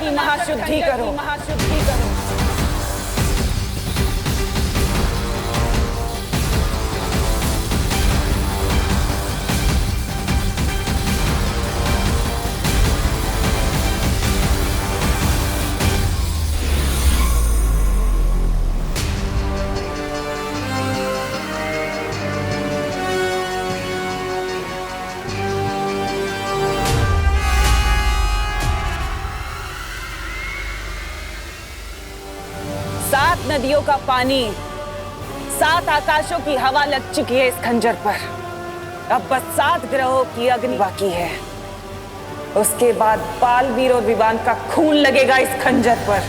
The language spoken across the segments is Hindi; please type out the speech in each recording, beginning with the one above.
की महाशुद्धि करो। सात नदियों का पानी, सात आकाशों की हवा लग चुकी है इस खंजर पर। अब बस 7 ग्रहों की अग्नि बाकी है। उसके बाद बालवीर और विवान का खून लगेगा इस खंजर पर।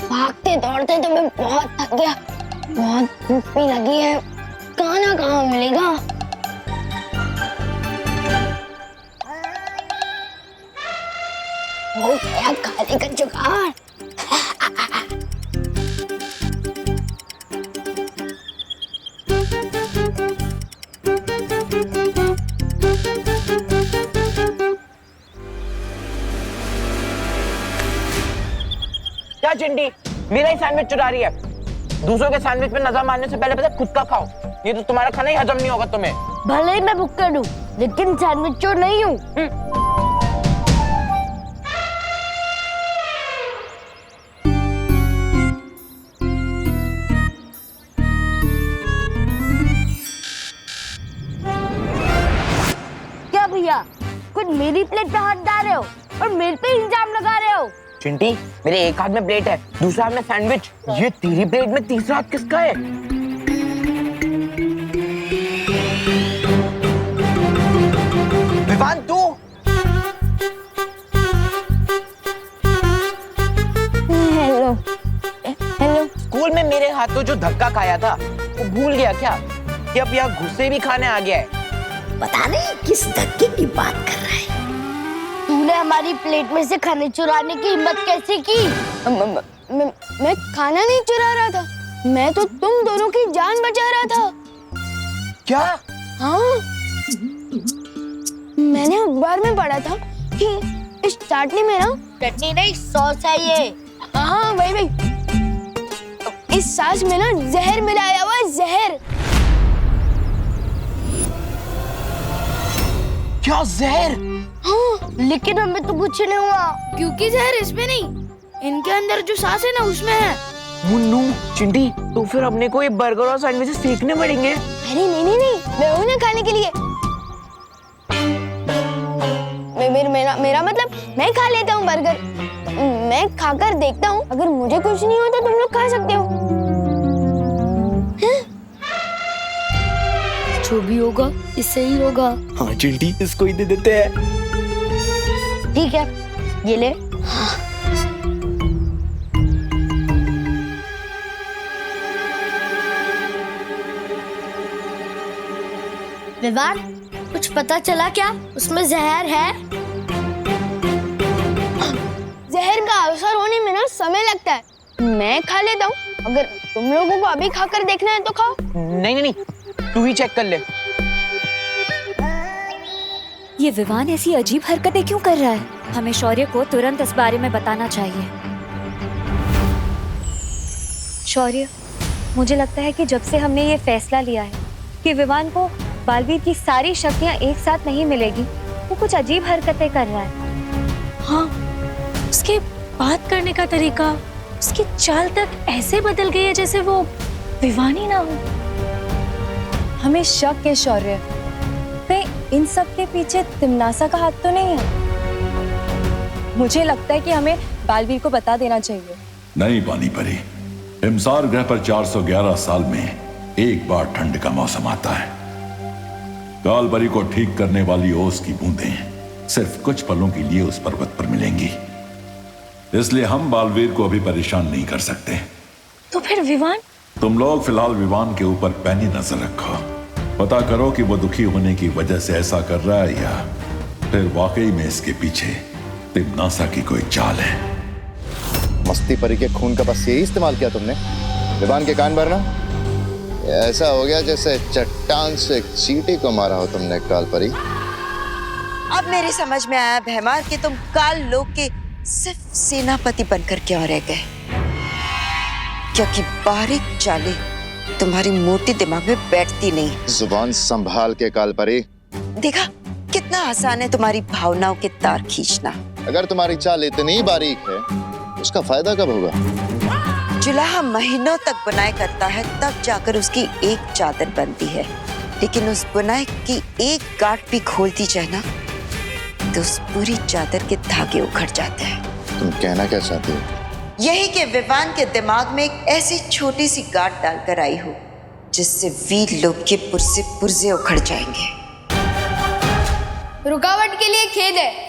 भागते दौड़ते तो मैं बहुत थक गया, बहुत भूख भी लगी है। खाना कहाँ मिलेगा? हो गया खाने का जुगाड़। क्या चिंटी, मेरा ही सैंडविच चुरा रही है? दूसरों के सैंडविच पे नजर मारने से पहले खुद का खाओ, ये तो तुम्हारा खाना ही हजम नहीं होगा तुम्हें। भले ही मैं भुक्कड़ हूँ, लेकिन सैंडविच चोर नहीं हूँ। क्या भैया, खुद मेरी प्लेट पे हाथ डाल रहे हो और मेरे पे इल्जाम लगा रहे हो? चिंटी, मेरे एक हाथ में प्लेट है, दूसरे हाथ में सैंडविच। ये तेरी प्लेट में तीसरा हाथ किसका है? विवान, तू? Hello hello. स्कूल में मेरे हाथों जो धक्का खाया था वो भूल गया क्या कि अब यहाँ गुस्से भी खाने आ गया है? पता नहीं किस धक्के की बात कर रहा है। तूने हमारी प्लेट में से खाने चुराने की हिम्मत कैसे की? मैं खाना नहीं चुरा रहा था, मैं तो तुम दोनों की जान बचा रहा था। क्या? हाँ, मैंने अखबार में पढ़ा था कि इस चाटनी में ना चटनी नहीं सॉस है ये। हाँ वही वही। इस सॉस में ना जहर मिलाया हुआ है, जहर। क्या जहर? हाँ, लेकिन हमें तो कुछ नहीं हुआ क्योंकि जहर इसमें नहीं, इनके अंदर जो सांस है ना उसमें है। मुन्नू, चिंटी, तो फिर अपने को ये बर्गर और सैंडविचेस फेंकने पड़ेंगे। अरे नहीं नहीं नहीं, मैं हूँ ना खाने के लिए। मेरा मतलब मैं खा लेता हूँ बर्गर। मैं खाकर देखता हूँ, अगर मुझे कुछ नहीं होता तुम लोग खा सकते हो। जो भी होगा इससे ही होगा। हाँ चिंटी, इसको ही दे देते हैं। ठीक है, ये ले। विवान, कुछ पता चला क्या? उसमें जहर है? जहर का असर होने में ना समय लगता है। मैं खा लेता हूँ, अगर तुम लोगों को अभी खाकर देखना है तो खाओ। नहीं नहीं, तू ही चेक कर ले। ये विवान ऐसी अजीब हरकतें क्यों कर रहा है? हमें शौर्य को तुरंत इस बारे में बताना चाहिए। शौर्य, मुझे लगता है कि जब से हमने ये फैसला लिया है कि विवान को बालवीर की सारी शक्तियां एक साथ नहीं मिलेगी, वो कुछ अजीब हरकतें कर रहा है। हाँ, उसके बात करने का तरीका, उसकी चाल तक ऐसे बदल गई है जैसे वो विवान ही ना हो। हमें शक है शौर्य, कहीं इन सब के पीछे तिमनासा का हाथ तो नहीं है? मुझे लगता है कि हमें बालवीर को बता देना चाहिए। नहीं पानी परी, हिमसार ग्रह पर 411 साल में एक बार ठंड का मौसम आता है। कालपरी को ठीक करने वाली ओस की बूंदें सिर्फ कुछ पलों के लिए उस पर्वत पर मिलेंगी, इसलिए हम बालवीर को अभी परेशान नहीं कर सकते। तो फिर विवान? तुम लोग फिलहाल विवान के ऊपर पैनी नजर रखो, पता करो कि वो दुखी होने की वजह से ऐसा कर रहा है या फिर वाकई में इसके पीछे तिमनासा की कोई चाल है। मस्ती परी के खून का बस यही इस्तेमाल किया तुमने, विवान के कान भरना। ऐसा हो गया जैसे चट्टान से एक चींटी को मारा हो तुमने, कालपरी। अब मेरी समझ में आया भैमार कि तुम काल लोक के सिर्फ सेनापति बनकर क्यों रह गए, क्योंकि बारीक चालें तुम्हारी मोटी दिमाग में बैठती नहीं। जुबान संभाल के, कालपरी। देखा कितना आसान है तुम्हारी भावनाओं के तार खींचना। अगर तुम्हारी चाल इतनी बारीक है, उसका फायदा कब होगा? जुलाहा महीनों तक बुनाई करता है, तब जाकर उसकी एक चादर बनती है। लेकिन उस बुनाई की एक गांठ भी खोलती जाए ना, तो उस पूरी चादर के धागे उखड़ जाते हैं। तुम कहना क्या चाहती हो? यही कि विवान के दिमाग में एक ऐसी छोटी सी गांठ डालकर आई हो, जिससे वीर लोग के पुर्जे पुर्जे उखड़ जाएंगे। रुकावट के लिए खेद है।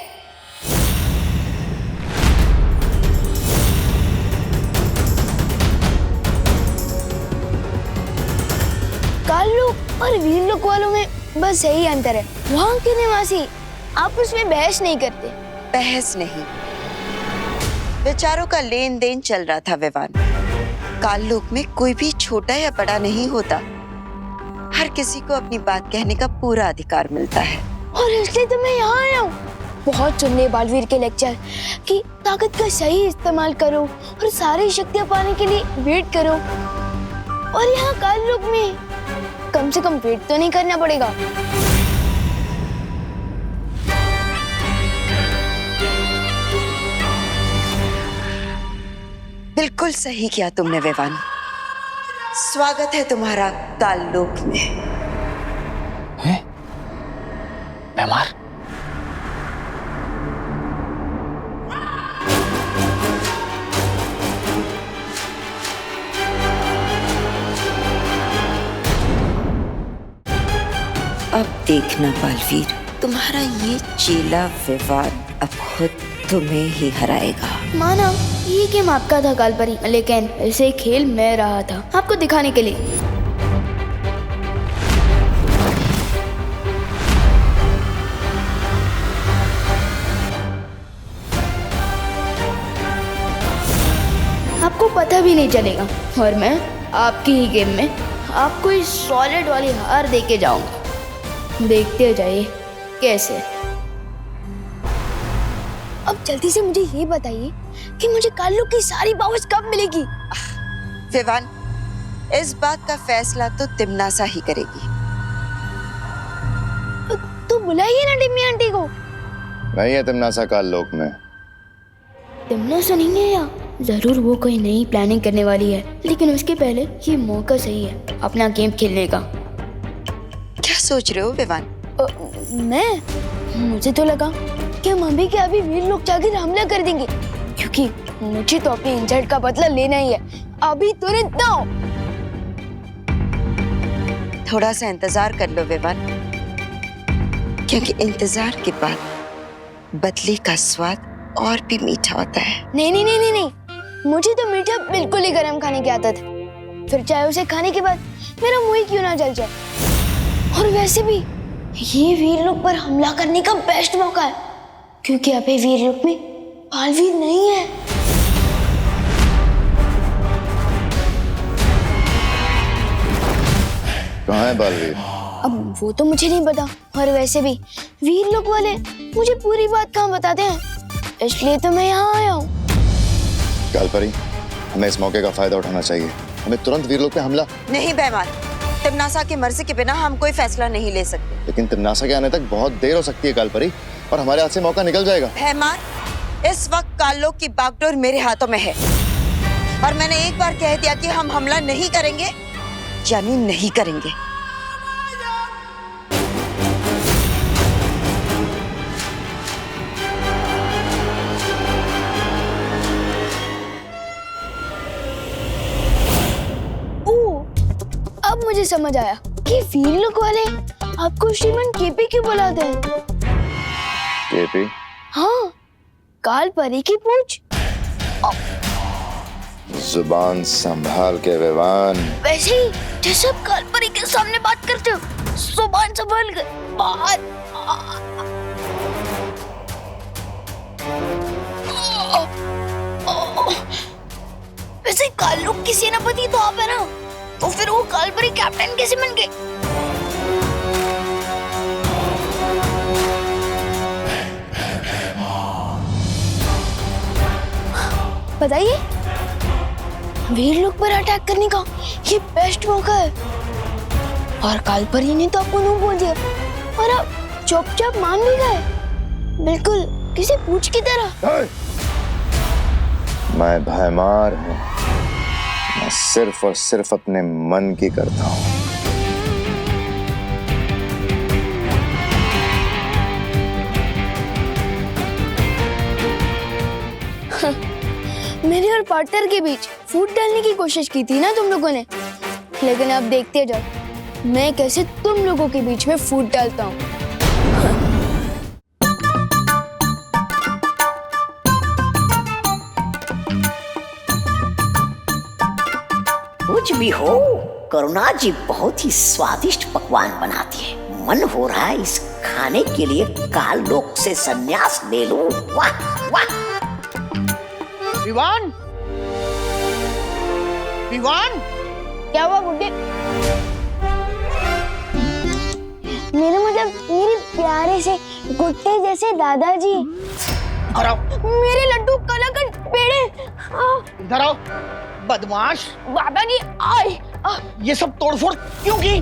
काल लोक और वीर लोक वालों में बस यही अंतर है। वहाँ के निवासी आपस में बहस नहीं करते। बहस नहीं, विचारों का लेन देन चल रहा था विवान। काल लोक में कोई भी छोटा या बड़ा नहीं होता, हर किसी को अपनी बात कहने का पूरा अधिकार मिलता है। और इसलिए तो मैं यहाँ आया हूँ। बहुत सुन लिए बालवीर के लेक्चर कि ताकत का सही इस्तेमाल करो और सारी शक्तियाँ पाने के लिए वेट करो, और यहाँ काल लोक में कम से कम वेट तो नहीं करना पड़ेगा। बिल्कुल सही किया तुमने विवान। स्वागत है तुम्हारा काल लोक में। हैं? भैमार? अब देखना बालवीर, तुम्हारा ये चेला विवान अब खुद तुम्हें ही हराएगा। माना ये गेम आपका था कालपरी, लेकिन इसे खेल मैं रहा था आपको दिखाने के लिए। आपको पता भी नहीं चलेगा, और मैं आपकी ही गेम में आपको इस सॉलिड वाली हार दे के जाऊंगा। देखते जाइए कैसे। अब जल्दी से मुझे ये बताइए कि मुझे काल लोक की सारी पावर्स कब मिलेगी? विवान, इस बात का फैसला तो तिमनासा ही करेगी। तो बुलाइए ना टिम्मी आंटी को। नहीं है तिमनासा काल लोक में। तिमनासा नहीं है या जरूर वो कोई नई प्लानिंग करने वाली है, लेकिन उसके पहले ये मौका सही है अपना गेम खेलने का। क्या सोच रहे हो विवान? मुझे तो लगा कि हम अभी के अभी वीर लोग जाकर हमला कर देंगे, क्योंकि मुझे तो अपने इंजर्ड का बदला लेना ही है, अभी तुरंत दो। थोड़ा सा इंतजार कर लो विवान, क्योंकि इंतजार के बाद बदले का स्वाद और भी मीठा होता है। नहीं नहीं नहीं नहीं नहीं, मुझे तो मीठा बिल्कुल ही गरम खाने की आदत है, फिर चाहे उसे खाने के बाद मेरा मुंह ही क्यों ना जल जाए। और वैसे भी ये वीर लोक पर हमला करने का बेस्ट मौका है, क्योंकि अभी वीर लोक में बालवीर नहीं है। कहाँ है बालवीर? अब वो तो मुझे नहीं पता, और वैसे भी वीर लोक वाले मुझे पूरी बात कहाँ बताते हैं, इसलिए तो मैं यहाँ आया हूँ। कालपरी, हमें इस मौके का फायदा उठाना चाहिए। हमें तुरंत वीर लोक पे हमला। नहीं भैमार, तिमनासा की मर्जी के बिना हम कोई फैसला नहीं ले सकते। लेकिन तिमनासा के आने तक बहुत देर हो सकती है कालपरी, और हमारे हाथ से मौका निकल जाएगा। भैमार, इस वक्त काल लोक की बागडोर मेरे हाथों में है, और मैंने एक बार कह दिया कि हम हमला नहीं करेंगे, यानी नहीं करेंगे। अब मुझे समझ आया कि वीर लोक वाले आपको श्रीमान केपी क्यों बुलाते हैं। केपी? हाँ, काल परी की पूछ। जुबान संभाल के विवान। वैसे ही जैसे आप काल परी के सामने बात करते हो, जुबान संभाल कर बात। वैसे काल लोक की सेनापति तो आप है ना, तो फिर वो कालपरी कैप्टन कैसे बन गई? बताइए, वीर लोग पर अटैक करने का ये बेस्ट मौका है। और कालपरी ने तो आपको नहीं बोल दिया और आप चुपचाप मान भी गए, बिल्कुल किसी पूछ की तरह। मैं भयमार हूँ, मैं सिर्फ और सिर्फ अपने मन की करता हूँ। मेरे और पार्टनर के बीच फूट डालने की कोशिश की थी ना तुम लोगों ने, लेकिन अब देखते जाओ मैं कैसे तुम लोगों के बीच में फूट डालता हूँ। कुछ भी हो, करुणा जी बहुत ही स्वादिष्ट पकवान बनाती है। मन हो रहा है इस खाने के लिए काल लोक से संन्यास ले लूं। वाह वाह। विवान, विवान, क्या हुआ गुड्डे? मेरे मतलब मेरे प्यारे से गुड्डे जैसे दादाजी। इधर आओ, मेरे लड्डू कलाकंद पेड़े। इधर आओ, बदमाश। दादाजी आए। ये सब तोड़फोड़ क्यों की?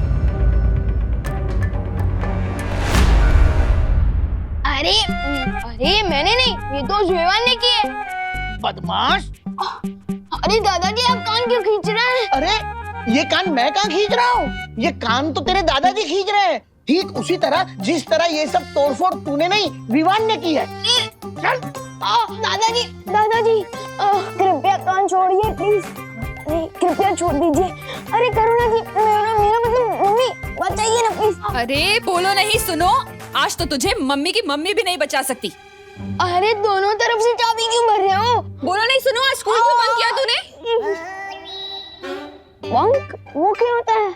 अरे अरे मैंने नहीं, ये तो विवान ने की है। बदमाश। अरे दादाजी आप कान क्यों खींच रहे हैं? अरे ये कान मैं कहाँ खींच रहा हूँ? ये कान तो तेरे दादाजी खींच रहे हैं, ठीक उसी तरह जिस तरह ये सब तोड़फोड़ तूने नहीं विवान ने की है। चल। दादाजी दादाजी कृपया कान छोड़िए प्लीज। अरे कृपया छोड़ दीजिए। अरे करुणा जी, मेरा मतलब मम्मी, बचाइए ना प्लीज। अरे बोलो नहीं, सुनो, आज तो तुझे मम्मी की मम्मी भी नहीं बचा सकती। अरे दोनों तरफ से चाबी क्यों भर रहे हो? बोलो नहीं, सुनो, आज स्कूल क्यों बंद किया तूने? बंक वो क्या होता है?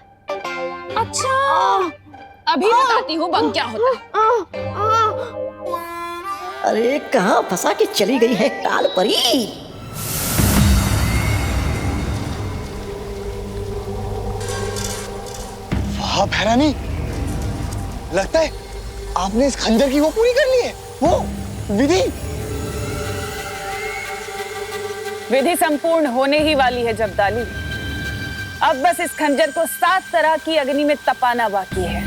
अच्छा, अभी बताती हूँ बंक क्या होता है। अरे कहाँ फंसा के चली गई है काल परी? वाह भैरानी, लगता है आपने इस खंजर की वो पूरी कर ली है, वो विधि। विधि संपूर्ण होने ही वाली है जब्दाली। अब बस इस खंजर को 7 तरह की अग्नि में तपाना बाकी है।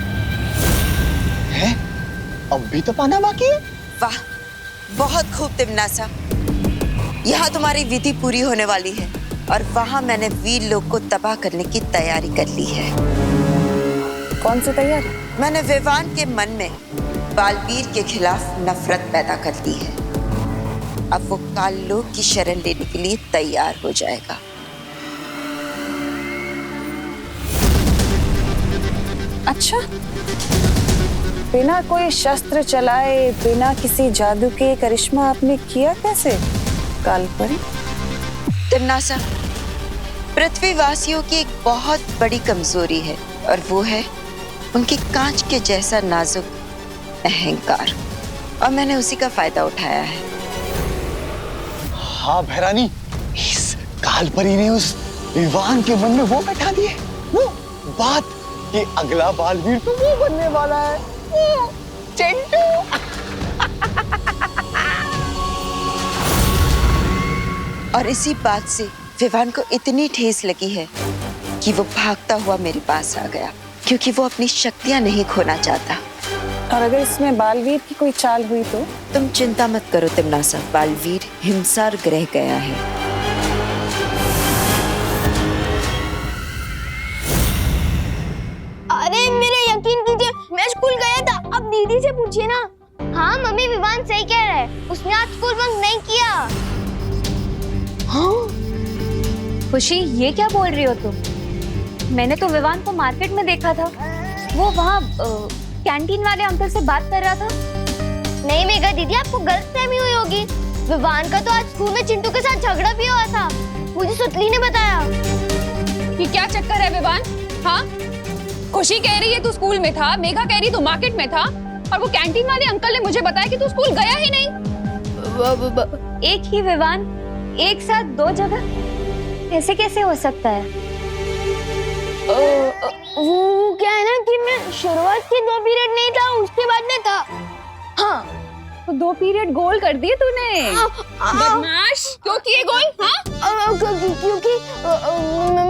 हैं? अब भी तपाना बाकी है? वाह, बहुत खूब तिमनासा। यहाँ तुम्हारी विधि पूरी होने वाली है और वहाँ मैंने वीर लोग को तबाह करने की तैयारी कर ली है। कौन सी तैयारी? मैंने विवान के मन में बालवीर के खिलाफ नफरत पैदा कर दी है। अब वो काल लोक की शरण लेने के लिए तैयार हो जाएगा। अच्छा, बिना कोई शस्त्र चलाए, बिना किसी जादू के करिश्मा आपने किया कैसे कालपरी? तिमनासा, पृथ्वीवासियों की एक बहुत बड़ी कमजोरी है और वो है उनकी कांच के जैसा नाजुक अहंकार, और मैंने उसी का फायदा उठाया है। हाँ भैरानी, इस कालपरी ने उस विवान के मन में वो बैठा दी है, वो बात कि अगला बालवीर तो वो बनने वाला है, वो चिंटू। और इसी बात से विवान को इतनी ठेस लगी है कि वो भागता हुआ मेरे पास आ गया, क्योंकि वो अपनी शक्तियां नहीं खोना चाहता। और अगर इसमें बालवीर की कोई चाल हुई तो? तुम चिंता मत करो तिमनासा, बालवीर हिमसार ग्रह गया है। अरे मेरे यकीन कीजिए, मैं स्कूल गया था। अब दीदी से पूछिए ना। हाँ मम्मी, विवान सही कह रहा है, उसने आज स्कूल बंक नहीं किया। हाँ? खुशी, ये क्या बोल रही हो तुम? मैंने तो विवान को मार्केट में देखा था, वो वहाँ कैंटीन वाले अंकल से बात कर रहा था। नहीं मेघा दीदी, आपको गलतफहमी हुई होगी। विवान का तो आज स्कूल में चिंटू के साथ झगड़ा भी हुआ था, मुझे सुतली ने बताया। ये क्या चक्कर है विवान? हाँ, खुशी कह रही है तू स्कूल में था, मेघा कह रही तू मार्केट में था, और वो कैंटीन वाले अंकल ने मुझे बताया कि तू स्कूल गया ही नहीं। एक ही विवान एक साथ 2 जगह, ऐसे कैसे हो सकता है? वो क्या है ना कि मैं शुरुआत के 2 पीरियड नहीं था, उसके बाद में था। हाँ, तो 2 पीरियड गोल कर दिए तूने। बदमाश, क्यों किए गोल? हाँ, क्योंकि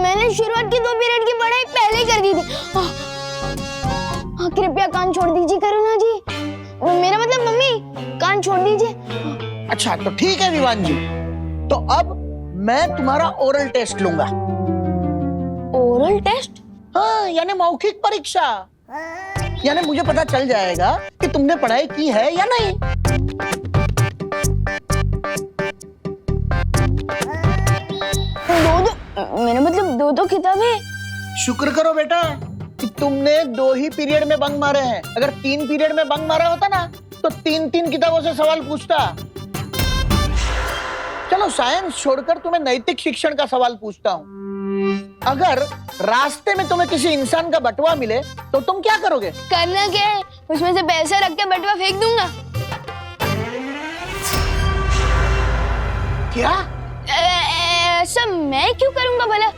मैंने शुरुआत के 2 पीरियड की पढ़ाई पहले कर दी थी। कृपया कान छोड़ दीजिए करुणा जी, मेरा मतलब मम्मी, कान छोड़ दीजिए। अच्छा तो ठीक है विवान जी, तो अब मैं तुम्हारा ओरल टेस्ट लूंगा। Oral test? हाँ, यानी मौखिक परीक्षा। यानी मुझे पता चल जाएगा कि तुमने पढ़ाई की है या नहीं। मेरा मतलब 2 किताबें। शुक्र करो बेटा कि तुमने 2 ही पीरियड में बंक मारे हैं। अगर 3 पीरियड में बंक मारा होता ना तो 3 किताबों से सवाल पूछता। चलो साइंस छोड़कर तुम्हें नैतिक शिक्षण का सवाल पूछता हूँ। अगर रास्ते में तुम्हें किसी इंसान का बटुआ मिले तो तुम क्या करोगे? करना क्या है, उसमें से पैसे रख के बटुआ फेंक दूंगा। क्या? ऐसा मैं क्यों करूंगा भला?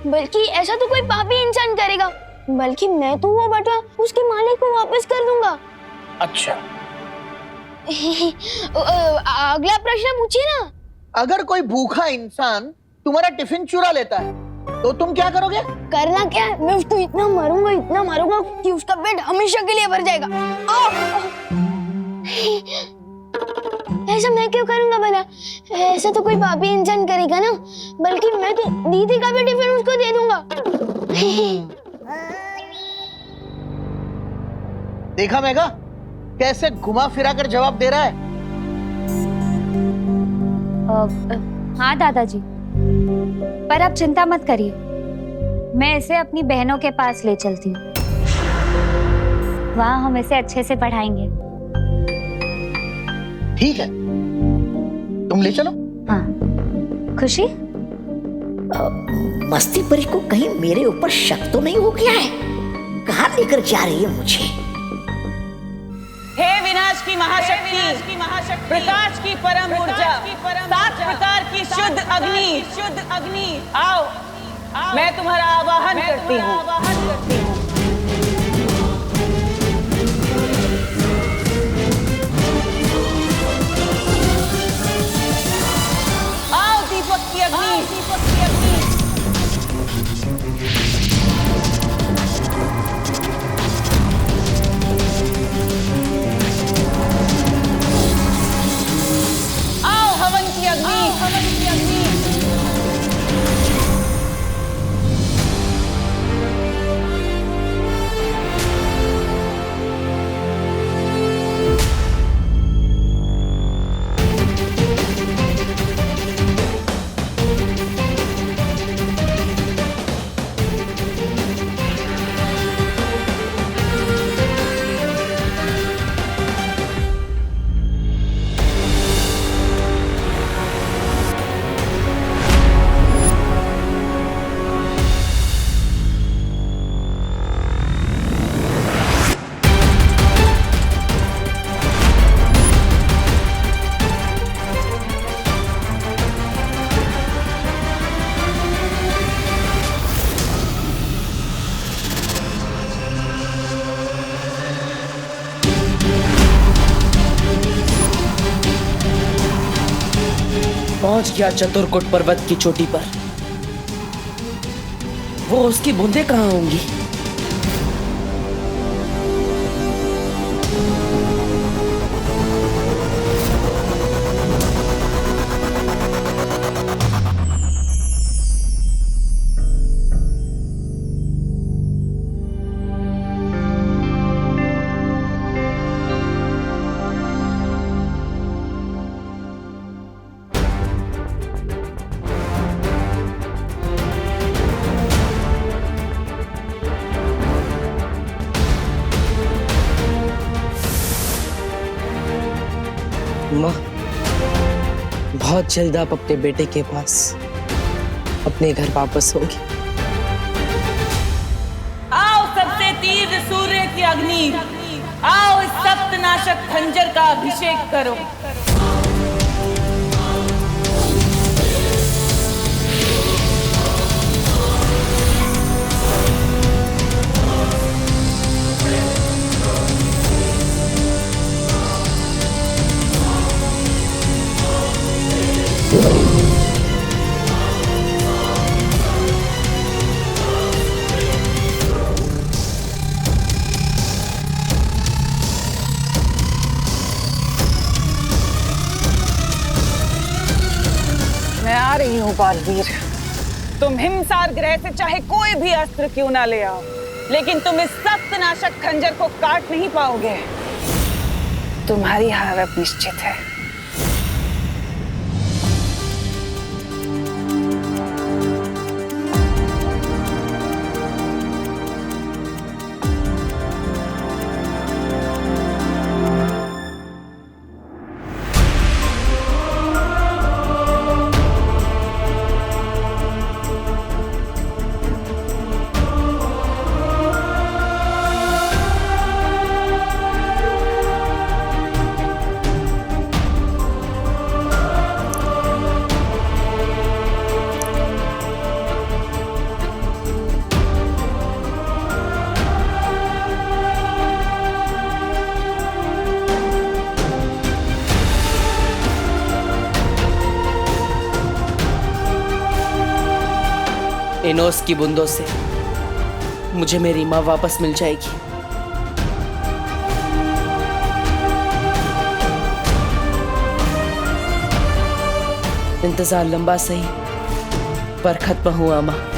बल्कि ऐसा तो कोई पापी इंसान करेगा, बल्कि मैं तो वो बटुआ उसके मालिक को वापस कर दूंगा। अच्छा अगला प्रश्न पूछिए ना। अगर कोई भूखा इंसान तुम्हारा टिफिन चुरा लेता है तो तुम क्या करोगे? करना क्या है, मैं उसको इतना मारूंगा कि उसका पेट हमेशा के लिए भर जाएगा। ऐसा मैं क्यों करूंगा भला? ऐसा तो कोई पापी इंसान करेगा ना, बल्कि मैं तो दीदी का भी टिफिन उसको दे दूंगा। देखा मेघा, कैसे घुमा फिरा कर जवाब दे रहा है। हाँ दादाजी, पर आप चिंता मत करिए, मैं इसे अपनी बहनों के पास ले चलती हूँ। वहाँ हम इसे अच्छे से पढ़ाएंगे। ठीक है, तुम ले चलो। हाँ, खुशी? मस्ती परी को कहीं मेरे ऊपर शक तो नहीं हो गया है? कहाँ लेकर जा रही है मुझे? हे विनाश की महाशक्ति, प्रकाश की परम ऊर्जा, 7 प्रकार की शुद्ध अग्नि, आओ, मैं तुम्हारा आवाहन करती हूँ। आओ दीपक की अग्नि। आओ हवन की अग्नि। पहुंच गया चतुर्कुट पर्वत की चोटी पर। वो उसकी बूंदें कहाँ होंगी? माँ, बहुत जल्द आप अपने बेटे के पास अपने घर वापस होगी। आओ सबसे तीव्र सूर्य की अग्नि, आओ इस सप्तनाशक खंजर का अभिषेक करो। मैं आ रही हूँ बालवीर। तुम हिमसार ग्रह से चाहे कोई भी अस्त्र क्यों ना ले आओ, लेकिन तुम इस सख्त नाशक खंजर को काट नहीं पाओगे। तुम्हारी हार अब निश्चित है। इन ओस की बूंदों से मुझे मेरी माँ वापस मिल जाएगी। इंतजार लंबा सही पर खत्म हुआ माँ।